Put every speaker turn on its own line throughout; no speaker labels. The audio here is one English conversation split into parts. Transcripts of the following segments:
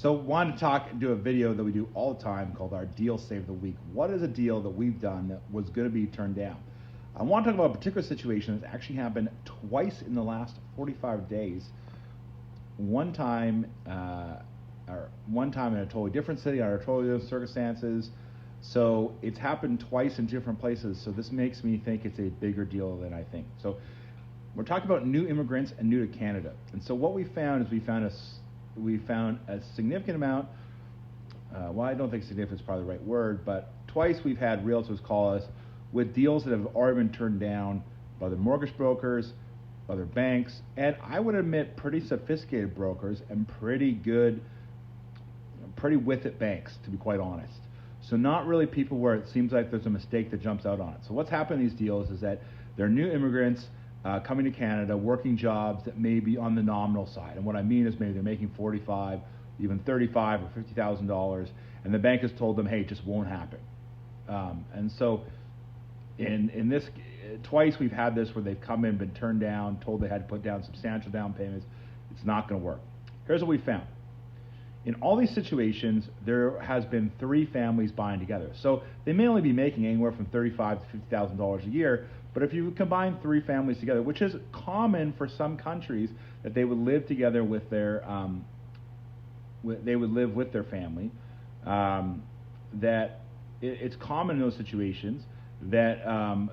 So wanted to do a video that we do all the time called our Deal Save the Week. What is a deal that we've done that was going to be turned down? I want to talk about a particular situation that's actually happened twice in the last 45 days. One time in a totally different city, under totally different circumstances. So it's happened twice in different places. So this makes me think it's a bigger deal than I think. So we're talking about new immigrants and new to Canada. And so what we found is we found a significant amount, well, I don't think significant is probably the right word, but twice we've had realtors call us with deals that have already been turned down by other mortgage brokers, other banks, and I would admit pretty sophisticated brokers and pretty with it banks, to be quite honest. So not really people where it seems like there's a mistake that jumps out on it. So what's happened in these deals is that they're new immigrants coming to Canada, working jobs that may be on the nominal side. And what I mean is maybe they're making $45, even $35 or $50,000, and the bank has told them, hey, it just won't happen. And so in this, twice we've had this where they've come in, been turned down, told they had to put down substantial down payments. It's not going to work. Here's what we found. In all these situations, there has been three families buying together. So they may only be making anywhere from $35,000 to $50,000 a year, but if you combine three families together, which is common for some countries, that they would live together with their, they would live with their family, it's common in those situations that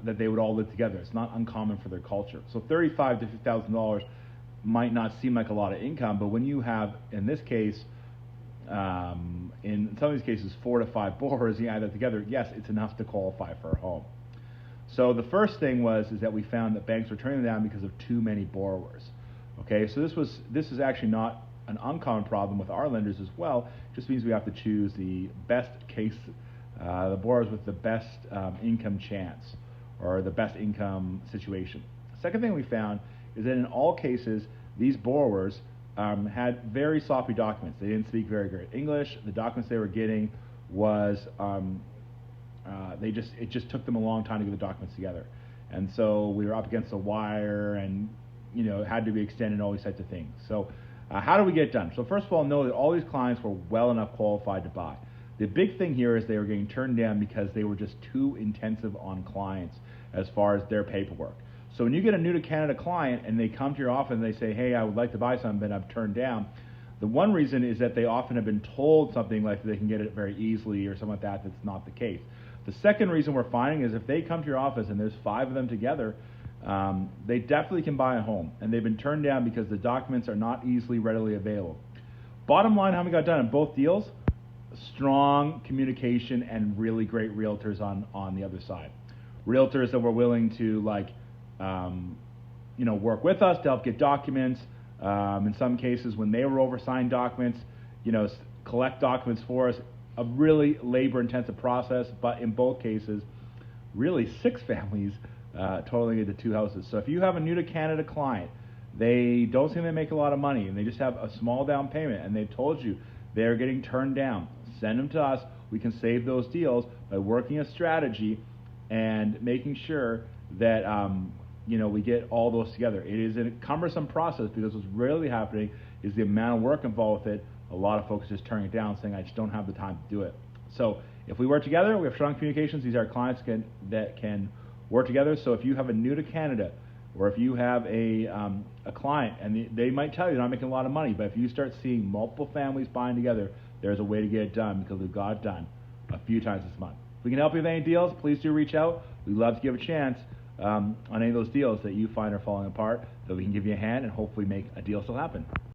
that they would all live together. It's not uncommon for their culture. So $35,000 to $50,000 might not seem like a lot of income, but when you have, in this case, in some of these cases, 4 to 5 borrowers, you add that together, yes, it's enough to qualify for a home. So the first thing is that we found that banks were turning them down because of too many borrowers. Okay, so this is actually not an uncommon problem with our lenders as well. It just means we have to choose the best case, the borrowers with the best income chance or the best income situation. The second thing we found is that in all cases, these borrowers had very sloppy documents. They didn't speak very good English. The documents they were getting was it just took them a long time to get the documents together, and so we were up against the wire, and it had to be extended and all these types of things. So how do we get it done? So first of all, know that all these clients were well enough qualified to buy. The big thing here is they were getting turned down because they were just too intensive on clients as far as their paperwork. So when you get a new to Canada client and they come to your office and they say, hey, I would like to buy something, but I've turned down, the one reason is that they often have been told something like they can get it very easily or something like that. That's not the case. The second reason we're finding is if they come to your office and there's 5 of them together, they definitely can buy a home, and they've been turned down because the documents are not easily readily available. Bottom line, how we got done in both deals, strong communication and really great realtors on the other side. Realtors that were willing to work with us to help get documents. In some cases, when they were oversigned documents, collect documents for us. A really labor-intensive process, but in both cases, really 6 families totaling into 2 houses. So if you have a new to Canada client, they don't seem to make a lot of money, and they just have a small down payment, and they've told you they're getting turned down, send them to us. We can save those deals by working a strategy and making sure that we get all those together. It is a cumbersome process because what's really happening is the amount of work involved with it. A lot of folks just turning it down, saying, I just don't have the time to do it. So if we work together, we have strong communications. These are clients that can work together. So if you have a new to Canada, or if you have a client, and they might tell you they're not making a lot of money, but if you start seeing multiple families buying together, there's a way to get it done because we've got it done a few times this month. If we can help you with any deals, please do reach out. We'd love to give a chance on any of those deals that you find are falling apart, that we can give you a hand and hopefully make a deal still happen.